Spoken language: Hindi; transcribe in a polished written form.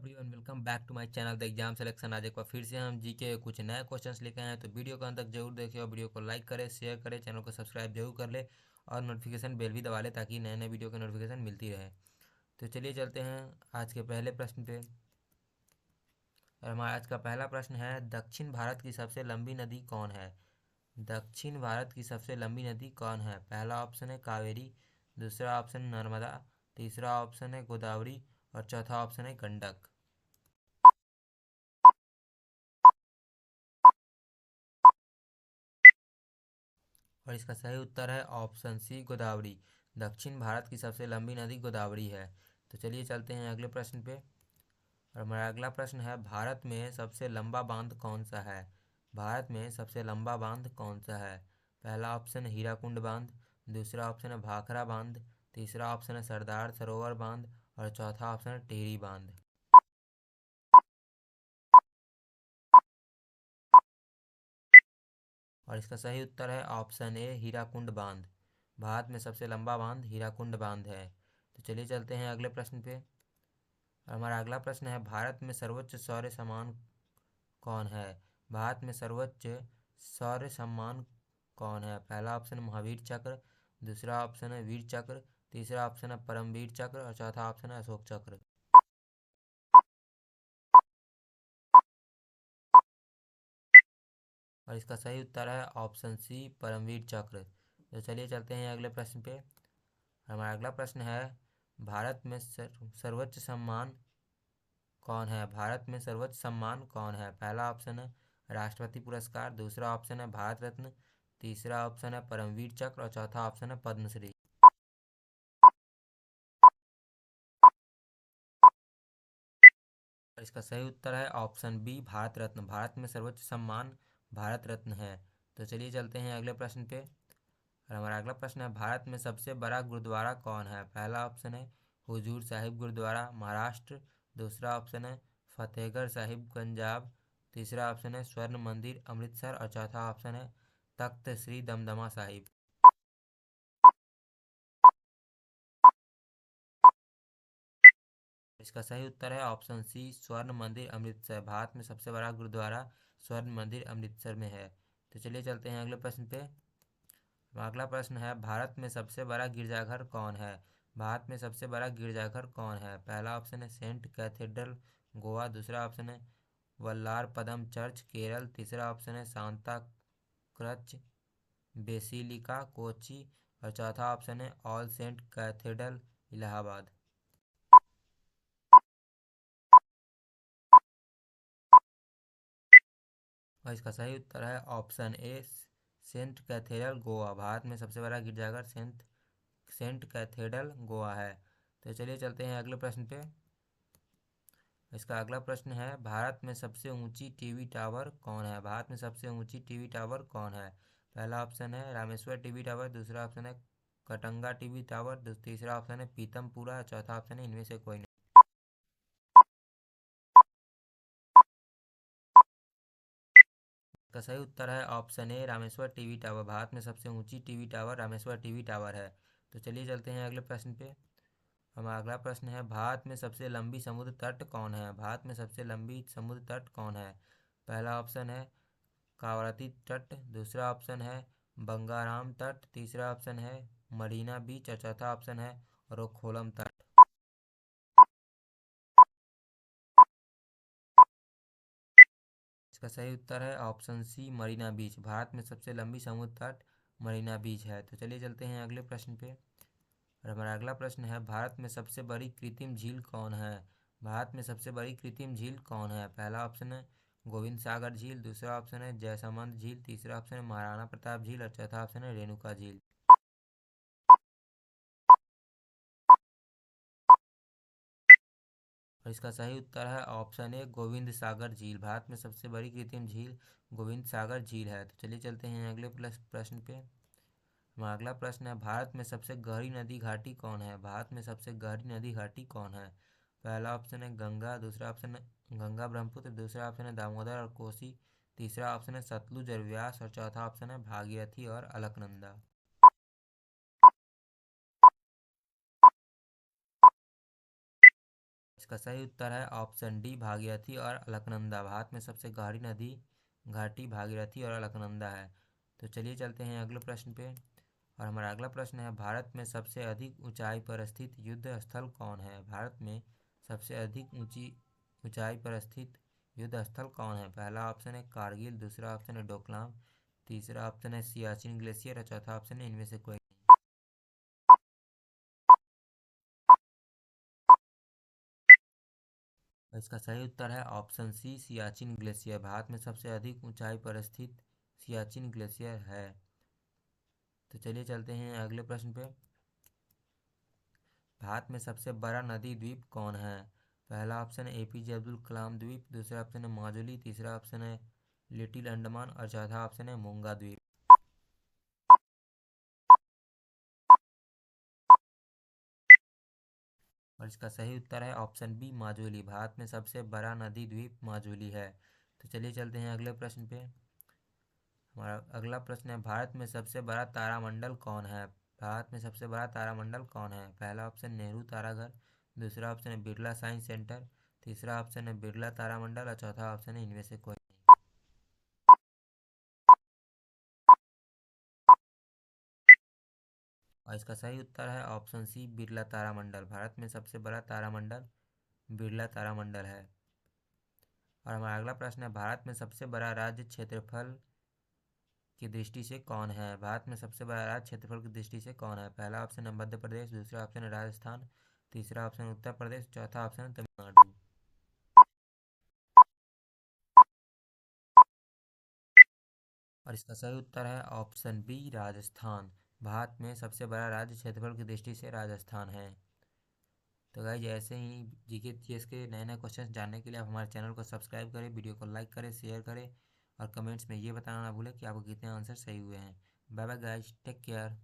Everyone welcome back to my channel the exam selection. आज एक बार फिर से हम जीके कुछ नए क्वेश्चंस लेके आए हैं, तो वीडियो को अंत तक जरूर देखें और वीडियो को लाइक करें, शेयर करें, चैनल को सब्सक्राइब जरूर कर ले और नोटिफिकेशन बेल भी दबा ले ताकि नए नए वीडियो की नोटिफिकेशन मिलती रहे। तो चलिए चलते हैं आज के पहले प्रश्न पे। और हमारा आज का पहला प्रश्न है, दक्षिण भारत की सबसे लंबी नदी कौन है? दक्षिण भारत की सबसे लंबी नदी कौन है? पहला ऑप्शन है कावेरी, दूसरा ऑप्शन नर्मदा, तीसरा ऑप्शन है गोदावरी और चौथा ऑप्शन है गंडक। और इसका सही उत्तर है ऑप्शन सी गोदावरी। दक्षिण भारत की सबसे लंबी नदी गोदावरी है। तो चलिए चलते हैं अगले प्रश्न पे। और हमारा अगला प्रश्न है, भारत में सबसे लंबा बांध कौन सा है? भारत में सबसे लंबा बांध कौन सा है? पहला ऑप्शन है हीराकुंड बांध, दूसरा ऑप्शन है भाखड़ा बांध, तीसरा ऑप्शन है सरदार सरोवर बांध और चौथा ऑप्शन है टिहरी बांध। और इसका सही उत्तर है ऑप्शन ए हीराकुंड बांध। भारत में सबसे लंबा बांध हीराकुंड बांध है। तो चलिए चलते हैं अगले प्रश्न पे। और हमारा अगला प्रश्न है, भारत में सर्वोच्च शौर्य सम्मान कौन है? भारत में सर्वोच्च शौर्य सम्मान कौन है? पहला ऑप्शन महावीर चक्र, दूसरा ऑप्शन है वीर चक्र, तीसरा ऑप्शन है परमवीर चक्र और चौथा ऑप्शन है अशोक चक्र। और इसका सही उत्तर है ऑप्शन सी परमवीर चक्र। तो चलिए चलते हैं अगले प्रश्न पे। हमारा अगला प्रश्न है, भारत में सर्वोच्च सम्मान कौन है? भारत में सर्वोच्च सम्मान कौन है? पहला ऑप्शन है राष्ट्रपति पुरस्कार, दूसरा ऑप्शन है भारत रत्न, तीसरा ऑप्शन है परमवीर चक्र और चौथा ऑप्शन है पद्मश्री। और इसका सही उत्तर है ऑप्शन बी भारत रत्न। भारत में सर्वोच्च सम्मान भारत रत्न है। तो चलिए चलते हैं अगले प्रश्न पे। और हमारा अगला प्रश्न है, भारत में सबसे बड़ा गुरुद्वारा कौन है? पहला ऑप्शन है हुजूर साहिब गुरुद्वारा महाराष्ट्र, दूसरा ऑप्शन है फतेहगढ़ साहिब पंजाब, तीसरा ऑप्शन है स्वर्ण मंदिर अमृतसर और चौथा ऑप्शन है तख्त श्री दमदमा साहिब। इसका सही उत्तर है ऑप्शन सी स्वर्ण मंदिर अमृतसर। भारत में सबसे बड़ा गुरुद्वारा स्वर्ण मंदिर अमृतसर में है। तो चलिए चलते हैं अगले प्रश्न पे। अगला प्रश्न है, भारत में सबसे बड़ा गिरजाघर कौन है? भारत में सबसे बड़ा गिरजाघर कौन है? पहला ऑप्शन है सेंट कैथेड्रल गोवा, दूसरा ऑप्शन है वल्लार पदम चर्च केरल, तीसरा ऑप्शन है सांता क्रच बेसिलिका कोची और चौथा ऑप्शन है ऑल सेंट कैथेड्रल इलाहाबाद। और इसका सही उत्तर है option A Saint Cathedral Goa. Bharat में सबसे बड़ा गिरजाघर सेंट कैथेड्रल गोवा है। तो चलिए चलते हैं अगले प्रश्न पे। इसका अगला प्रश्न है, भारत में सबसे ऊंची टीवी टावर कौन है? भारत में सबसे ऊंची टीवी टावर कौन है? पहला ऑप्शन है रामेश्वर टीवी टावर, दूसरा ऑप्शन है कटंगा टीवी टावर, तीसरा ऑप्शन है पीतमपुरा, चौथा ऑप्शन है इनमें से कोई नहीं। इसका सही उत्तर है ऑप्शन ए रामेश्वर टीवी टावर। भारत में सबसे ऊंची TV tower Rameshwar TV tower है। तो चलिए चलते हैं अगले प्रश्न पे। हमारा अगला प्रश्न है, भारत में सबसे लंबी समुद्र तट कौन है? भारत में सबसे लंबी समुद्र तट कौन है? पहला ऑप्शन है कावरती तट, दूसरा ऑप्शन है बंगाराम तट, तीसरा ऑप्शन है मरीना बीच और चौथा ऑप्शन है रोखोलम तट। इसका सही उत्तर है ऑप्शन सी मरीना बीच। भारत में सबसे लंबी समुद्र तट मरीना बीच है। तो चलिए चलते हैं अगले प्रश्न पे। और हमारा अगला प्रश्न है, भारत में सबसे बड़ी कृत्रिम झील कौन है? भारत में सबसे बड़ी कृत्रिम झील कौन है? पहला ऑप्शन है गोविंद सागर झील, दूसरा ऑप्शन है जयसमंद झील, तीसरा ऑप्शन है महाराणा प्रताप झील और चौथा ऑप्शन है रेणुका झील। और इसका सही उत्तर है ऑप्शन ए गोविंद सागर झील। भारत में सबसे बड़ी कृत्रिम झील गोविंद सागर झील है। तो चलिए चलते हैं अगले प्रश्न पे। हमारा अगला प्रश्न है, भारत में सबसे गहरी नदी घाटी कौन है? भारत में सबसे गहरी नदी घाटी कौन है? पहला ऑप्शन है गंगा, दूसरा ऑप्शन है गंगा ब्रह्मपुत्र, दूसरा ऑप्शन है दामोदर और कोसी, तीसरा ऑप्शन है सतलुज और व्यास और चौथा ऑप्शन है भागीरथी और अलकनंदा। इसका सही उत्तर है ऑप्शन डी भागीरथी और अलकनंदा। भारत में सबसे गहरी नदी घाटी भागीरथी और अलकनंदा है। तो चलिए चलते हैं अगले प्रश्न पे। और हमारा अगला प्रश्न है, भारत में सबसे अधिक ऊंचाई पर स्थित युद्ध स्थल कौन है? भारत में सबसे अधिक ऊंचाई पर स्थित युद्ध स्थल कौन है? पहला ऑप्शन है कारगिल, दूसरा ऑप्शन है डोकलाम, तीसरा ऑप्शन है सियाचिन ग्लेशियर और चौथा ऑप्शन है इनमें से कोई। इसका सही उत्तर है option C Siachen glacier. Bharat में सबसे अधिक ऊंचाई पर स्थित सियाचिन ग्लेशियर है। तो चलिए चलते हैं अगले प्रश्न पे। भारत में सबसे बड़ा नदी द्वीप कौन है? पहला ऑप्शन है एपीजे अब्दुल कलाम द्वीप, दूसरा ऑप्शन है माजुली, तीसरा ऑप्शन है लिटिल अंडमान और चौथा ऑप्शन है मूंगा द्वीप। और इसका सही उत्तर है ऑप्शन बी माजुली। भारत में सबसे बड़ा नदी द्वीप माजुली है। तो चलिए चलते हैं अगले प्रश्न पे। हमारा अगला प्रश्न है, भारत में सबसे बड़ा तारामंडल कौन है? भारत में सबसे बड़ा तारामंडल कौन है? पहला ऑप्शन नेहरू ताराघर, दूसरा ऑप्शन है बिरला साइंस सेंटर, तीसरा ऑप्शन है बिरला तारामंडल और चौथा ऑप्शन है इनमें से कोई। और इसका सही उत्तर है ऑप्शन सी बिरला तारामंडल। भारत में सबसे बड़ा तारामंडल बिरला तारामंडल है। और हमारा अगला प्रश्न है, भारत में सबसे बड़ा राज्य क्षेत्रफल की दृष्टि से कौन है? भारत में सबसे बड़ा राज्य क्षेत्रफल की दृष्टि से कौन है? पहला ऑप्शन है मध्य प्रदेश, दूसरा ऑप्शन है राजस्थान, तीसरा ऑप्शन है उत्तर प्रदेश, चौथा ऑप्शन है तमिलनाडु। और इसका सही उत्तर है ऑप्शन बी राजस्थान। भारत में सबसे बड़ा राज्य क्षेत्रफल की दृष्टि से राजस्थान है। तो गाइस ऐसे ही जीके जीएस के नए नए क्वेश्चन जानने के लिए आप हमारे चैनल को सब्सक्राइब करें, वीडियो को लाइक करें, शेयर करें और कमेंट्स में ये बताना ना भूलें कि आपको कितने आंसर सही हुए हैं। Bye bye guys, take care.